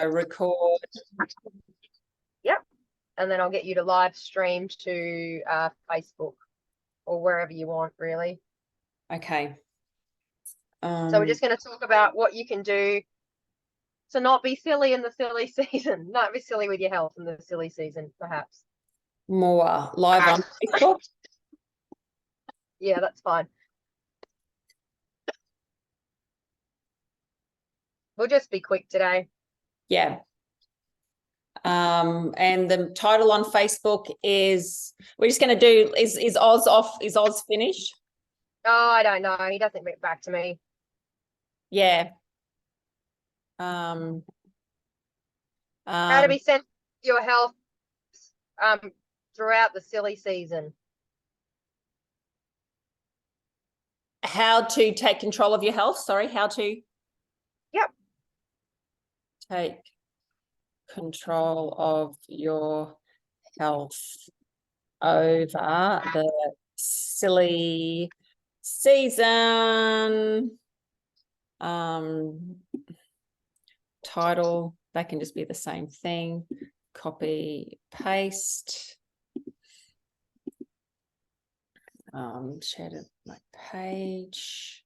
record. Yep. And then I'll get you to live stream to Facebook or wherever you want, really. Okay. So we're just going to talk about what you can do to not be silly in the silly season. Not be silly with your health in the silly season, perhaps. More live on Facebook. Yeah, that's fine. We'll just be quick today. Yeah. And the title on Facebook is, we're just going to do, is Oz off? Is Oz finished? Oh, I don't know. He doesn't get back to me. Yeah. How to be sensitive to your health throughout the silly season. How to take control of your health. Sorry, how to? Yep. Take control of your health over the silly season. Title, that can just be the same thing. Copy, paste. Share to my page.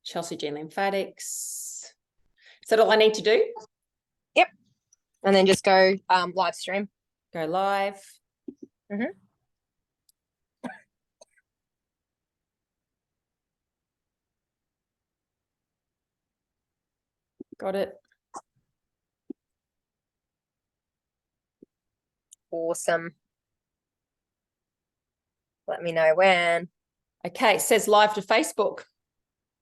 Chelsey G lymphatics. Is that all I need to do? Yep. And then just go live stream. Go live. Mm-hmm. Got it. Awesome. Let me know when. Okay, it says live to Facebook.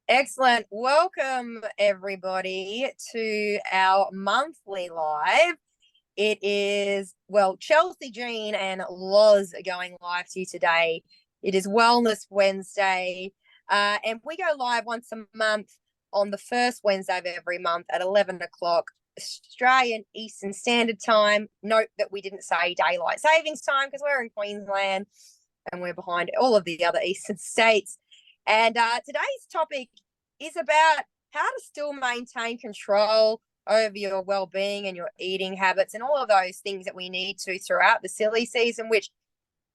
Excellent. Welcome, everybody, to our monthly live. It is, well, Chelsey, Jean, and Loz are going live to you today. It is Wellness Wednesday, and we go live once a month on the first Wednesday of every month at 11 o'clock Australian Eastern Standard Time. Note that we didn't say daylight savings time because we're in Queensland and we're behind all of the other eastern states. And today's topic is about how to still maintain control over your well-being and your eating habits and all of those things that we need to throughout the silly season, which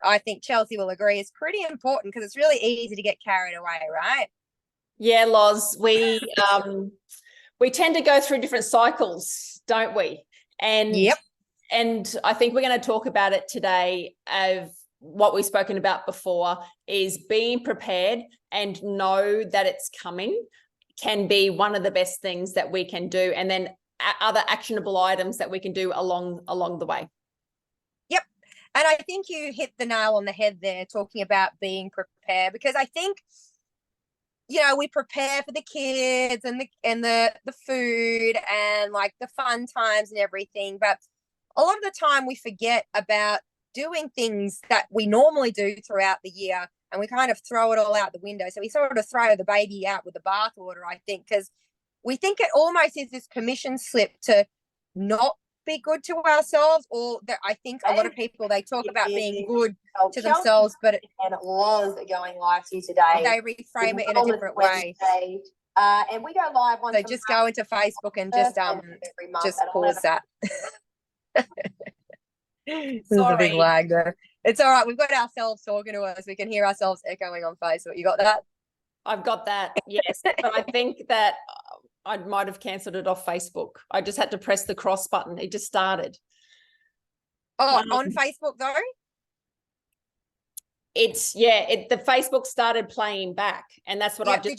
I think Chelsey will agree is pretty important because it's really easy to get carried away, right? Yeah, Loz, we tend to go through different cycles, don't we? And yep. And I think we're going to talk about it today of what we've spoken about before is being prepared and know that it's coming can be one of the best things that we can do. And then other actionable items that we can do along the way. Yep. And I think you hit the nail on the head there talking about being prepared, because I think, you know, we prepare for the kids and the food and like the fun times and everything. But a lot of the time we forget about doing things that we normally do throughout the year, and we kind of throw it all out the window. So we sort of throw the baby out with the bathwater, I think, because we think it almost is this permission slip to not be good to ourselves, or that I think a lot of people, they talk about being good to themselves, but and it was going live to you today. They reframe it in a different way. And we go live once. So just go into Facebook and just pause that. There's a big lag there. It's all right. We've got ourselves talking to us. We can hear ourselves echoing on Facebook. You got that? I've got that, yes. But I think that I might have cancelled it off Facebook. I just had to press the cross button. It just started. Oh, on Facebook though? It's, the Facebook started playing back, and that's what I just...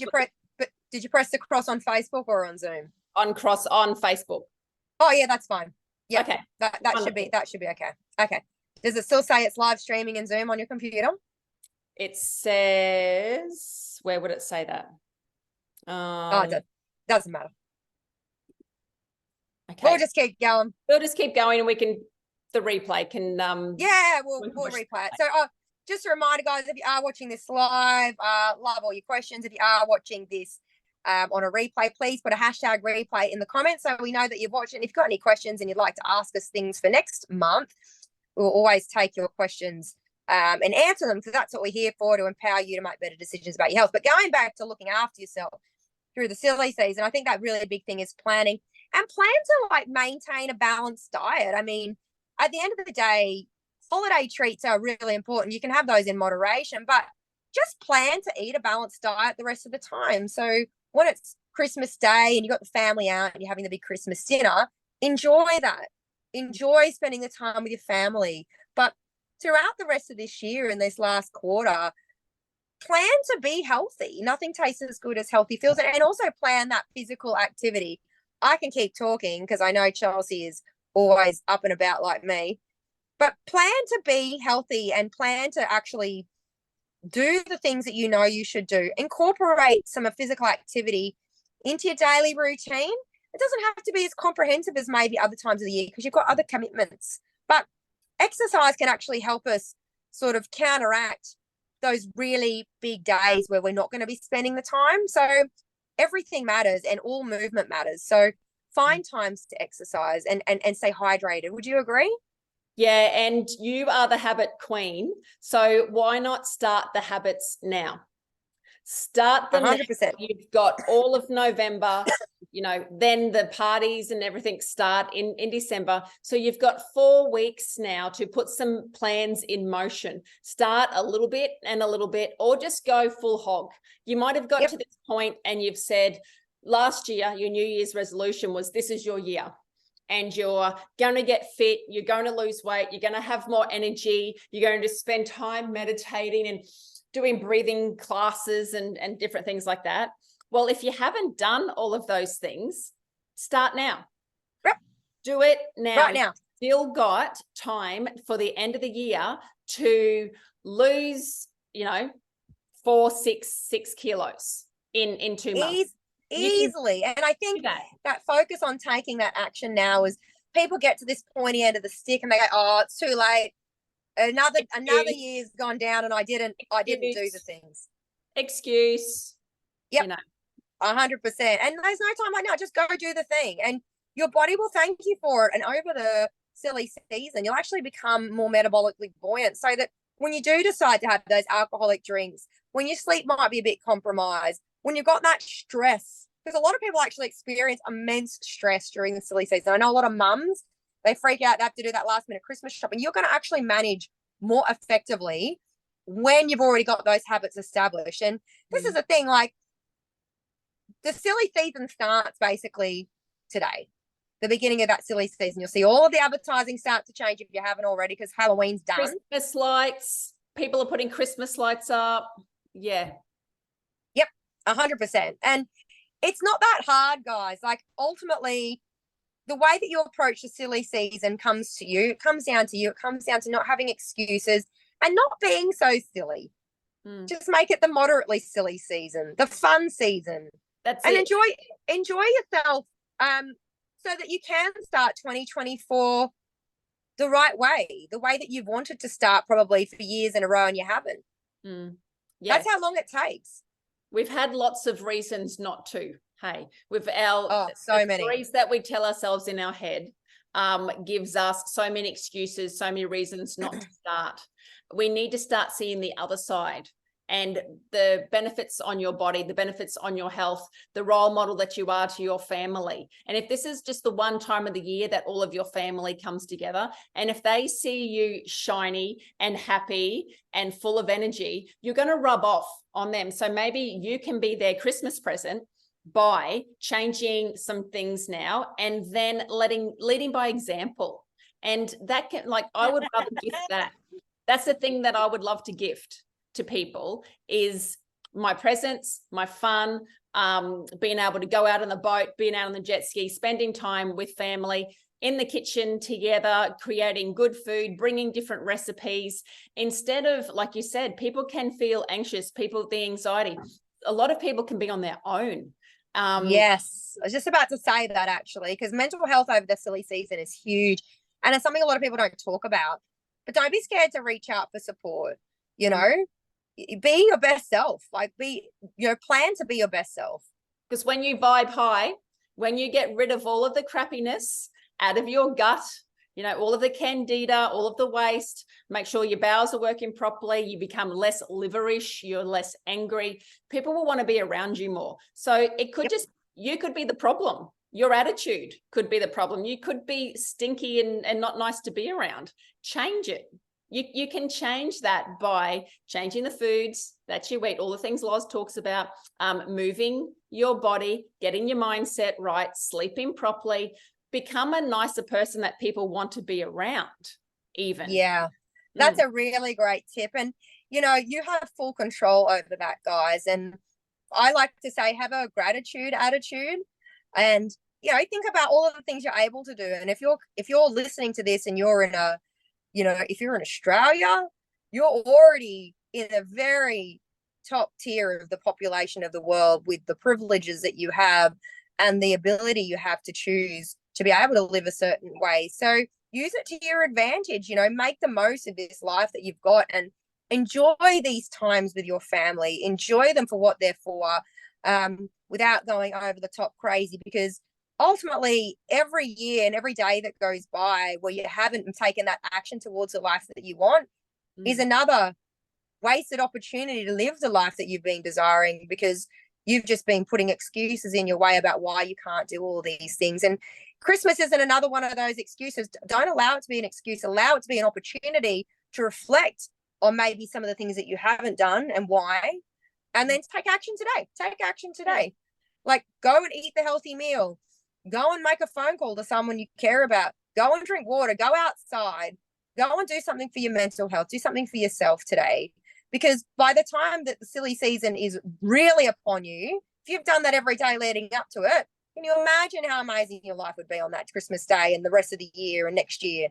Did you press the cross on Facebook or on Zoom? On Facebook. Oh yeah, that's fine. Yeah, okay. That should be okay. Okay. Does it still say it's live streaming in Zoom on your computer? It says, where would it say that? It doesn't matter. Okay. We'll just keep going. We'll just keep going, and we can, the replay can we'll replay it. So just a reminder, guys, if you are watching this live, love all your questions. If you are watching this on a replay, please put a hashtag replay in the comments so we know that you've watched it. And if you've got any questions and you'd like to ask us things for next month, we'll always take your questions and answer them, because that's what we're here for, to empower you to make better decisions about your health. But going back to looking after yourself through the silly season. I think that really big thing is planning and plan to like maintain a balanced diet. I mean, at the end of the day, holiday treats are really important. You can have those in moderation, but just plan to eat a balanced diet the rest of the time. So when it's Christmas Day and you got the family out and you're having the big Christmas dinner, enjoy that. Enjoy spending the time with your family. But throughout the rest of this year and this last quarter, plan to be healthy. Nothing tastes as good as healthy feels. And also plan that physical activity. I can keep talking because I know Chelsey is always up and about like me. But plan to be healthy and plan to actually do the things that you know you should do. Incorporate some physical activity into your daily routine. It doesn't have to be as comprehensive as maybe other times of the year because you've got other commitments. But exercise can actually help us sort of counteract those really big days where we're not going to be spending the time. So everything matters and all movement matters. So find times to exercise and stay hydrated. Would you agree? Yeah, and you are the habit queen. So why not start the habits now? Start them 100%. now. You've got all of November, then the parties and everything start in December. So you've got 4 weeks now to put some plans in motion. Start a little bit and a little bit, or just go full hog. You might have got to this point and you've said, last year, your New Year's resolution was, this is your year. And you're going to get fit, you're going to lose weight, you're going to have more energy, you're going to spend time meditating and doing breathing classes and different things like that. Well, if you haven't done all of those things, start now. Yep. Do it now. Right now. You've still got time for the end of the year to lose, 4, 6 kilos in 2 months. Easily. And I think that focus on taking that action now is people get to this pointy end of the stick and they go, oh, it's too late. Another year's gone down and I didn't do the things. Excuse. Yep. 100%. And there's no time like now. Just go do the thing. And your body will thank you for it. And over the silly season, you'll actually become more metabolically buoyant so that when you do decide to have those alcoholic drinks, when your sleep might be a bit compromised, when you've got that stress, because a lot of people actually experience immense stress during the silly season. I know a lot of mums, they freak out, they have to do that last minute Christmas shopping. You're going to actually manage more effectively when you've already got those habits established. And this is the thing, like the silly season starts basically today, the beginning of that silly season. You'll see all of the advertising start to change if you haven't already because Halloween's done. Christmas lights, people are putting Christmas lights up. Yeah. 100%. And it's not that hard, guys. Like ultimately, the way that you approach the silly season comes to you. It comes down to you. It comes down to not having excuses and not being so silly. Just make it the moderately silly season, the fun season. That's and it. enjoy yourself so that you can start 2024 the right way, the way that you've wanted to start probably for years in a row and you haven't. Yes. That's how long it takes. We've had lots of reasons not to. Hey, with so many stories that we tell ourselves in our head gives us so many excuses, so many reasons not to start. We need to start seeing the other side and the benefits on your body, the benefits on your health, the role model that you are to your family. And if this is just the one time of the year that all of your family comes together, and if they see you shiny and happy and full of energy, you're going to rub off on them. So maybe you can be their Christmas present by changing some things now and then leading by example. And that can, I would rather gift that. That's the thing that I would love to gift to people is my presence, my fun, being able to go out on the boat, being out on the jet ski, spending time with family in the kitchen together, creating good food, bringing different recipes. Instead of, like you said, people can feel anxious, the anxiety. A lot of people can be on their own. Yes, I was just about to say that actually, because mental health over the silly season is huge. And it's something a lot of people don't talk about. But don't be scared to reach out for support. Be your best self. Plan to be your best self. Because when you vibe high, when you get rid of all of the crappiness out of your gut, you know, all of the candida, all of the waste. Make sure your bowels are working properly. You become less liverish. You're less angry. People will want to be around you more. So it could just, you could be the problem. Your attitude could be the problem. You could be stinky and not nice to be around. Change it. You can change that by changing the foods that you eat, all the things Loz talks about, moving your body, getting your mindset right, sleeping properly, become a nicer person that people want to be around even. Yeah, that's a really great tip. And, you know, you have full control over that, guys. And I like to say, have a gratitude attitude and, you know, think about all of the things you're able to do. And if you're listening to this and you're in a, you know, if you're in Australia, you're already in a very top tier of the population of the world with the privileges that you have and the ability you have to choose to be able to live a certain way. So use it to your advantage, you know, make the most of this life that you've got and enjoy these times with your family, enjoy them for what they're for, without going over the top crazy, because ultimately every year and every day that goes by where you haven't taken that action towards the life that you want is another wasted opportunity to live the life that you've been desiring, because you've just been putting excuses in your way about why you can't do all these things. And Christmas isn't another one of those excuses. Don't allow it to be an excuse. Allow it to be an opportunity to reflect on maybe some of the things that you haven't done and why, and then take action today. Take action today. Like, go and eat the healthy meal. Go and make a phone call to someone you care about. Go and drink water. Go outside. Go and do something for your mental health. Do something for yourself today. Because by the time that the silly season is really upon you, if you've done that every day leading up to it, can you imagine how amazing your life would be on that Christmas day and the rest of the year and next year?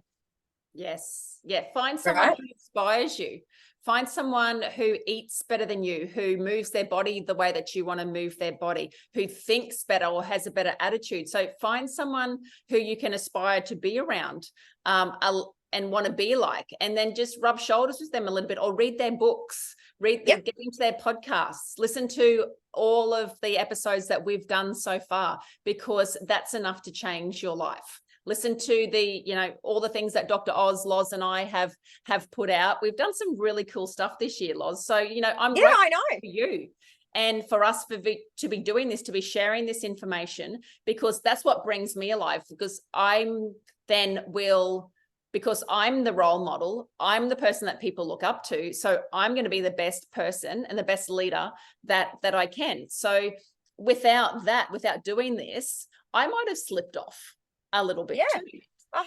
Yes. Yeah. Find someone who inspires you. Find someone who eats better than you, who moves their body the way that you want to move their body, who thinks better or has a better attitude. So find someone who you can aspire to be around and want to be like, and then just rub shoulders with them a little bit, or read their books, get into their podcasts, listen to all of the episodes that we've done so far, because that's enough to change your life. Listen to the, you know, all the things that Dr. Oz, Loz, and I have put out. We've done some really cool stuff this year, Loz. So, you know, I'm grateful I know. for you and for us to be doing this, to be sharing this information, because that's what brings me alive. Because I'm the role model, I'm the person that people look up to. So I'm going to be the best person and the best leader that I can. So without doing this, I might have slipped off a little bit too. 100%.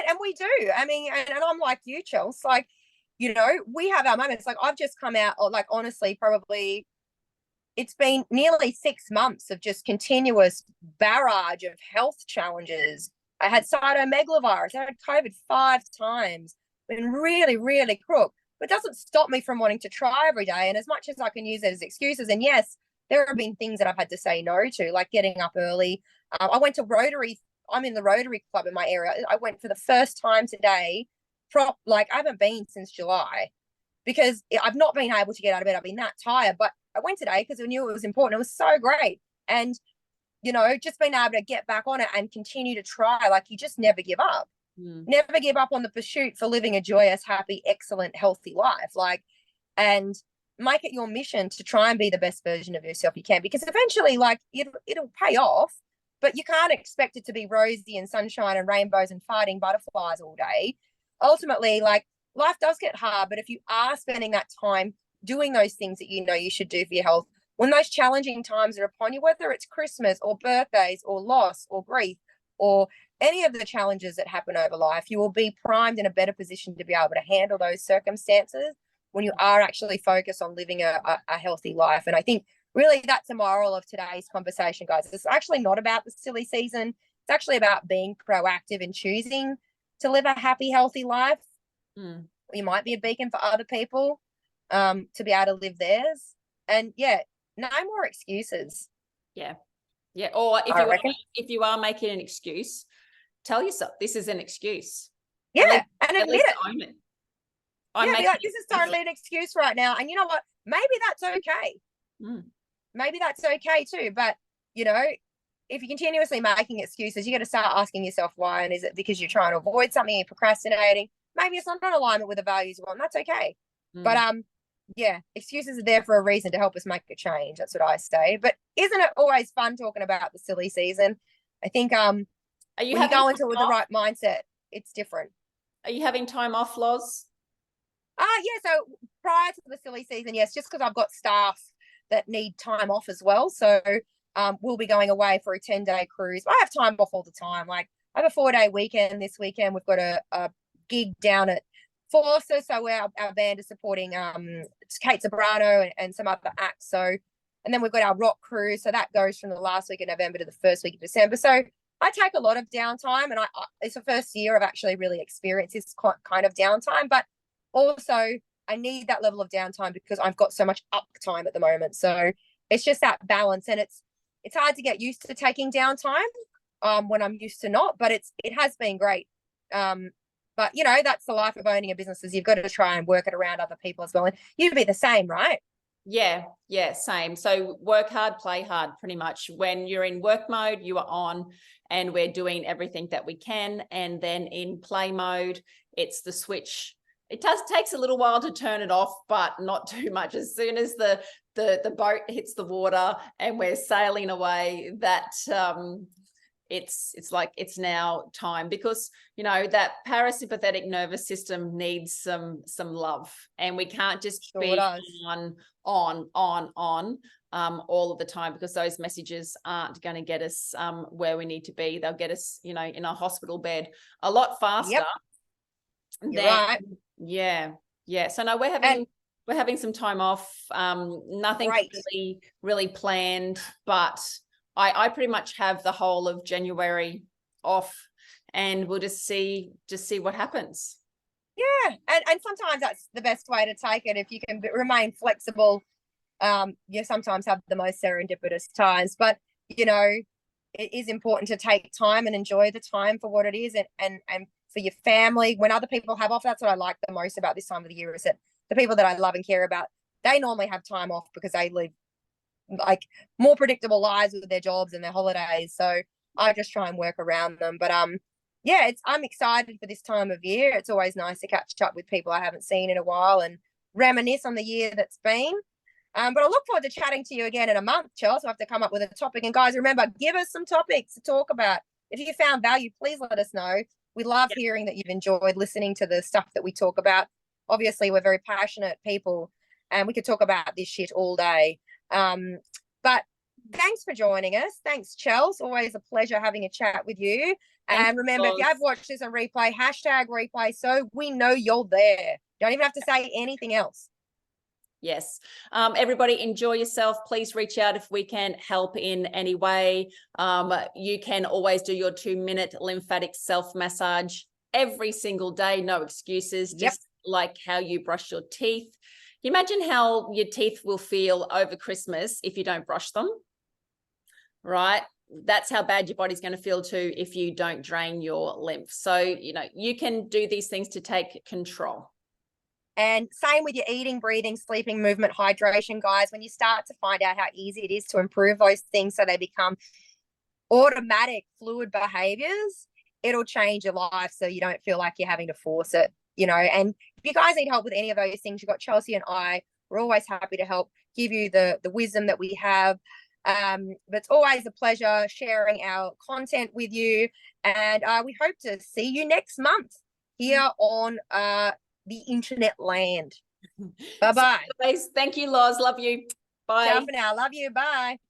And we do. I mean, and I'm like you, Chelsey, like, you know, we have our moments. Like, I've just come out, like, honestly, probably it's been nearly 6 months of just continuous barrage of health challenges. I had cytomegalovirus. I had COVID 5 times. Been really, really crook. But it doesn't stop me from wanting to try every day. And as much as I can use it as excuses, and yes, there have been things that I've had to say no to, like getting up early. I went to Rotary. I'm in the Rotary Club in my area. I went for the first time today. Like, I haven't been since July, because I've not been able to get out of bed. I've been that tired, but I went today because I knew it was important. It was so great. And, you know, just being able to get back on it and continue to try. Like, you just never give up. Never give up on the pursuit for living a joyous, happy, excellent, healthy life. Like, and make it your mission to try and be the best version of yourself you can, because eventually, like, it'll pay off. But you can't expect it to be rosy and sunshine and rainbows and fighting butterflies all day. Ultimately, like, life does get hard, but if you are spending that time doing those things that you know you should do for your health, when those challenging times are upon you, whether it's Christmas or birthdays or loss or grief or any of the challenges that happen over life, you will be primed in a better position to be able to handle those circumstances when you are actually focused on living a healthy life. And I think really that's the moral of today's conversation, guys. It's actually not about the silly season. It's actually about being proactive and choosing to live a happy, healthy life. You might be a beacon for other people to be able to live theirs. And no more excuses. Or if you are making an excuse, tell yourself this is an excuse. And admit it. Own it. Be like, this is totally an excuse right now. And you know what? Maybe that's okay. Maybe that's okay too. But, you know, if you're continuously making excuses, you got to start asking yourself why. And is it because you're trying to avoid something, you're procrastinating? Maybe it's not in alignment with the values you want. That's okay. But yeah, excuses are there for a reason to help us make a change. That's what I say. But isn't it always fun talking about the silly season? I think are you when you go into it with the right mindset, it's different. Are you having time off, Loz? Yeah, so prior to the silly season, yes, just because I've got staff that need time off as well. So we'll be going away for a 10-day cruise. I have time off all the time. Like I have a 4-day weekend this weekend. We've got a gig down at Forster, so our band is supporting Kate Sobrano and some other acts. So, and then we've got our rock cruise, so that goes from the last week of November to the first week of December. So I take a lot of downtime, and it's the first year I've actually really experienced this kind of downtime. But also, I need that level of downtime because I've got so much uptime at the moment. So it's just that balance, and it's hard to get used to taking downtime when I'm used to not, but it has been great. But you know, that's the life of owning a business, is you've got to try and work it around other people as well. And you'd be the same, right? Yeah, same. So work hard, play hard, pretty much. When you're in work mode, you are on and we're doing everything that we can. And then in play mode, it's the switch. It takes a little while to turn it off, but not too much. As soon as the boat hits the water and we're sailing away, that it's like it's now time, because you know that parasympathetic nervous system needs some love, and we can't just be on all of the time, because those messages aren't going to get us where we need to be. They'll get us, you know, in a hospital bed a lot faster. You're right. Yeah. So no, we're having some time off. Nothing really planned, but I pretty much have the whole of January off, and we'll just see what happens. Yeah, and sometimes that's the best way to take it. If you can remain flexible, you sometimes have the most serendipitous times. But you know, it is important to take time and enjoy the time for what it is, and for your family. When other people have off, that's what I like the most about this time of the year, is that the people that I love and care about, they normally have time off because they live like more predictable lives with their jobs and their holidays. So I just try and work around them. But yeah, I'm excited for this time of year. It's always nice to catch up with people I haven't seen in a while and reminisce on the year that's been. But I look forward to chatting to you again in a month, Chelsey. So I have to come up with a topic. And guys, remember, give us some topics to talk about. If you found value, please let us know. We love hearing that you've enjoyed listening to the stuff that we talk about. Obviously, we're very passionate people, and we could talk about this shit all day. But thanks for joining us. Thanks, Chelsey. Always a pleasure having a chat with you. And remember, if you have watched this on replay, #replay, so we know you're there. Don't even have to say anything else. Yes. Everybody, enjoy yourself. Please reach out if we can help in any way. You can always do your 2-minute lymphatic self-massage every single day. No excuses. Just like how you brush your teeth. Can you imagine how your teeth will feel over Christmas if you don't brush them? Right? That's how bad your body's going to feel too if you don't drain your lymph. So, you know, you can do these things to take control. And same with your eating, breathing, sleeping, movement, hydration, guys. When you start to find out how easy it is to improve those things so they become automatic fluid behaviors, it'll change your life so you don't feel like you're having to force it, you know. And if you guys need help with any of those things, you've got Chelsey and I. We're always happy to help give you the wisdom that we have. But it's always a pleasure sharing our content with you. And we hope to see you next month here on the internet land. Bye-bye. Thank you, Loz. Love you. Bye. Ciao for now. Love you. Bye.